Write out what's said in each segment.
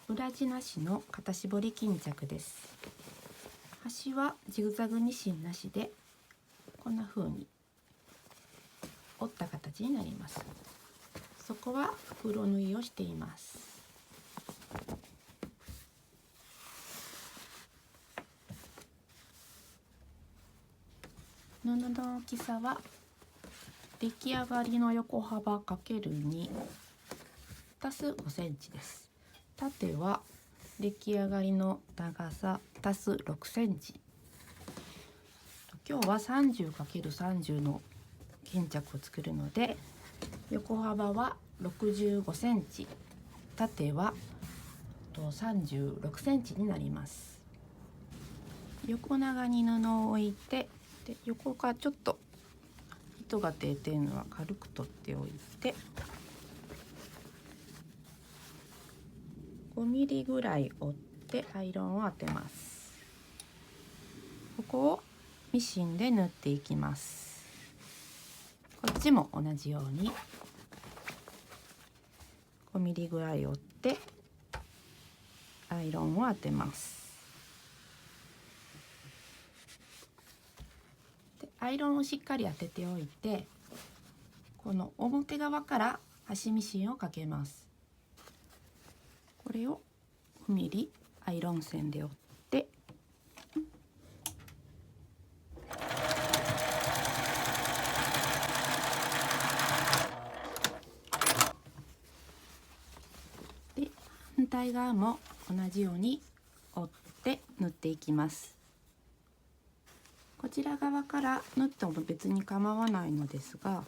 裏地なしの型絞り巾着です。端はジグザグミシンなしでこんな風に折った形になります。底は袋縫いをしています。布の大きさは出来上がりの横幅 ×2 足す5センチです。縦は出来上がりの長さ足す6センチ。今日は 30×30 の巾着を作るので、横幅は65センチ、縦は36センチになります。横長に布を置いて、で横からちょっと糸が出ているのは軽く取っておいて、5ミリぐらい折ってアイロンを当てます。ここをミシンで縫っていきます。こっちも同じように5ミリぐらい折ってアイロンを当てます。でアイロンをしっかり当てておいて、この表側から端ミシンをかけます。これを5ミリアイロン線で折ってで反対側も同じように折って縫っていきます。こちら側から縫っても別に構わないのですが、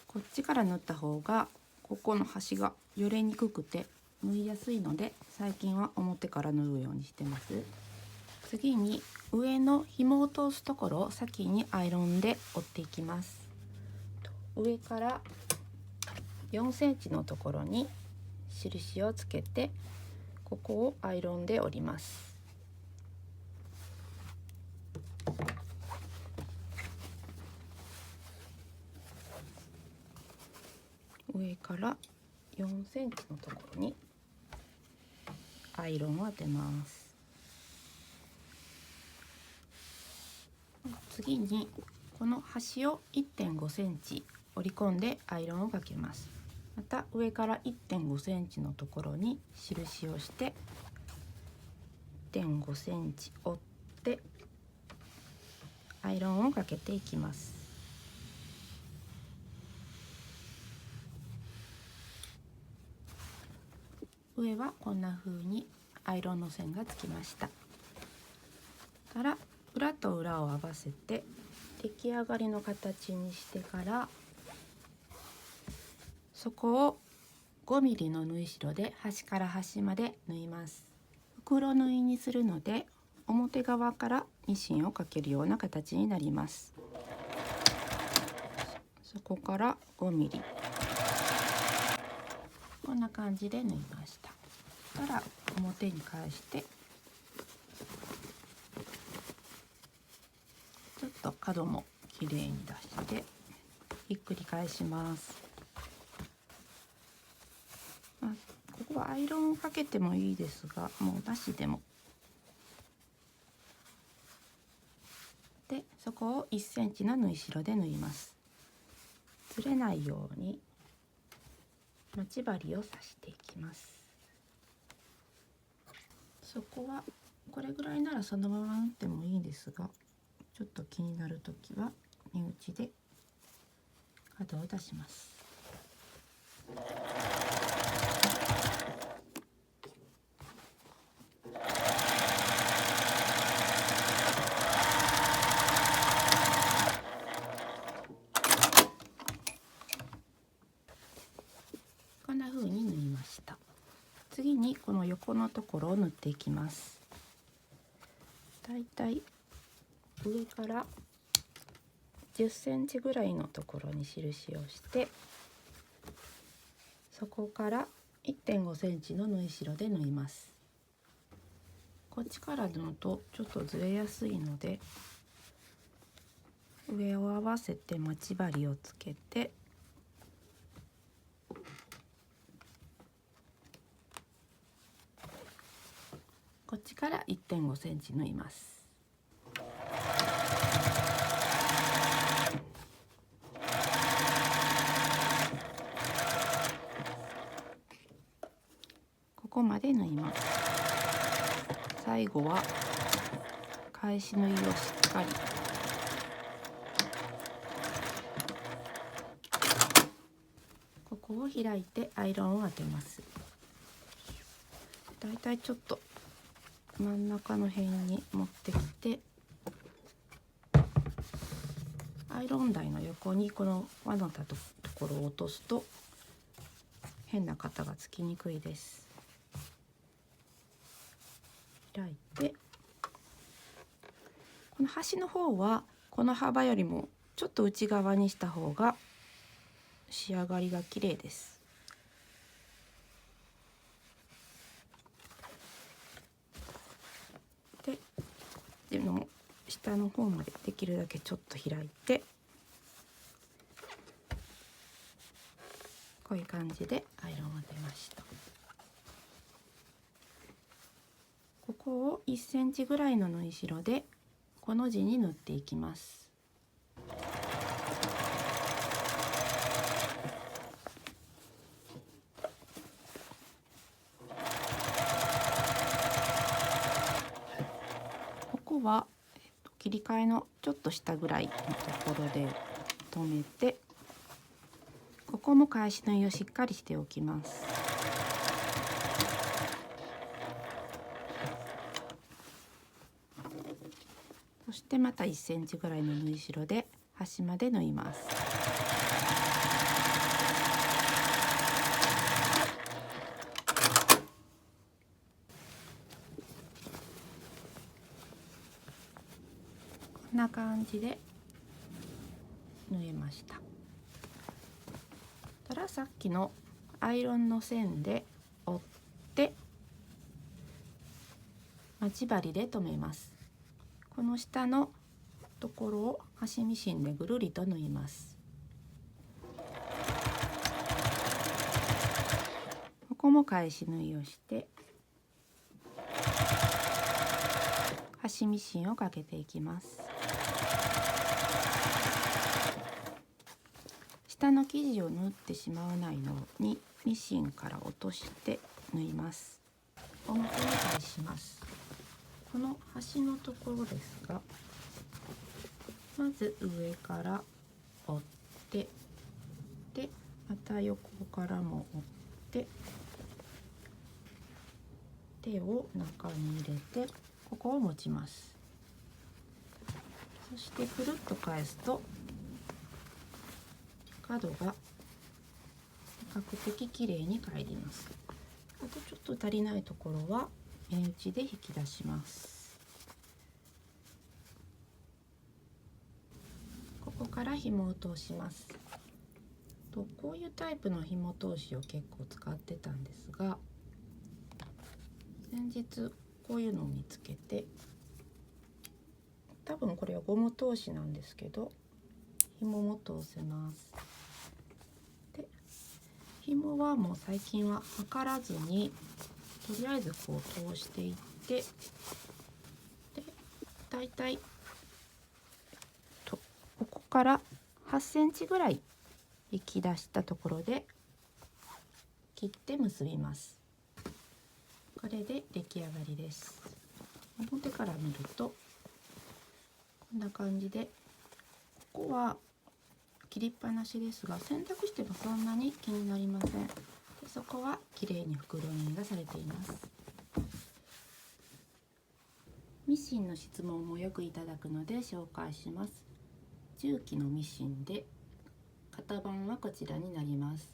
こっちから縫った方がここの端がよれにくくて縫いやすいので、最近は表から縫うようにしてます。次に上の紐を通すところを先にアイロンで折っていきます。上から4センチのところに印をつけて、ここをアイロンで折ります。上から4センチのところにアイロンを当てます。次にこの端を 1.5 センチ折り込んでアイロンをかけます。また上から 1.5 センチのところに印をして 1.5 センチ折ってアイロンをかけていきます。上はこんな風にアイロンの線がつきました。から裏と裏を合わせて出来上がりの形にしてから、そこを5ミリの縫い代で端から端まで縫います。袋縫いにするので表側からミシンをかけるような形になります。そこから5ミリ、こんな感じで縫いました。たら表に返してちょっと角もきれいに出してひっくり返します。ここはアイロンをかけてもいいですが、もうなしでも。でそこを1センチの縫い代で縫います。ずれないように待ち針を刺していきます。そこはこれぐらいならそのまま縫ってもいいですが、ちょっと気になるときは目打ちで角を出します。こんな風に縫いました。次にこの横のところを縫っていきます。だいたい上から10センチぐらいのところに印をして、そこから 1.5 センチの縫い代で縫います。こっちから縫うとちょっとずれやすいので、上を合わせて待ち針をつけてこっちから 1.5 センチ縫います。ここまで縫います。最後は返し縫いをしっかりここを開いてアイロンを当てます。だいたいちょっと真ん中の辺に持ってきて、アイロン台の横にこの輪のところを落とすと変な型がつきにくいです。開いて、この端の方はこの幅よりもちょっと内側にした方が仕上がりが綺麗です。でも下の方までできるだけちょっと開いて、こういう感じでアイロンを当てました。ここを1センチぐらいの縫い代でこの字に縫っていきます。ここは切り替えのちょっと下ぐらいのところで止めて、ここも返し縫いをしっかりしておきます。そしてまた1センチぐらいの縫い代で端まで縫います。こんな感じで縫えました。たらさっきのアイロンの線で折って待ち針で留めます。この下のところを端ミシンでぐるりと縫います。ここも返し縫いをして端ミシンをかけていきます。下の生地を縫ってしまわないようにミシンから落として縫います。表に返します。この端のところですが、まず上から折って、でまた横からも折って手を中に入れてここを持ちます。そしてくるっと返すと角が比較的きれいに返ります。あとちょっと足りないところは目打ちで引き出します。ここから紐を通します。こういうタイプの紐通しを結構使ってたんですが、先日こういうのを見つけて、多分これはゴム通しなんですけど紐も通せます。で紐はもう最近は測らずにとりあえずこう通していって、でだいたいここから8センチぐらい引き出したところで切って結びます。これで出来上がりです。表から見るとこんな感じで、ここは切りっぱなしですが洗濯してもそんなに気になりません。でそこはきれいに袋縫いがされています。ミシンの質問もよくいただくので紹介します。重機のミシンで型番はこちらになります。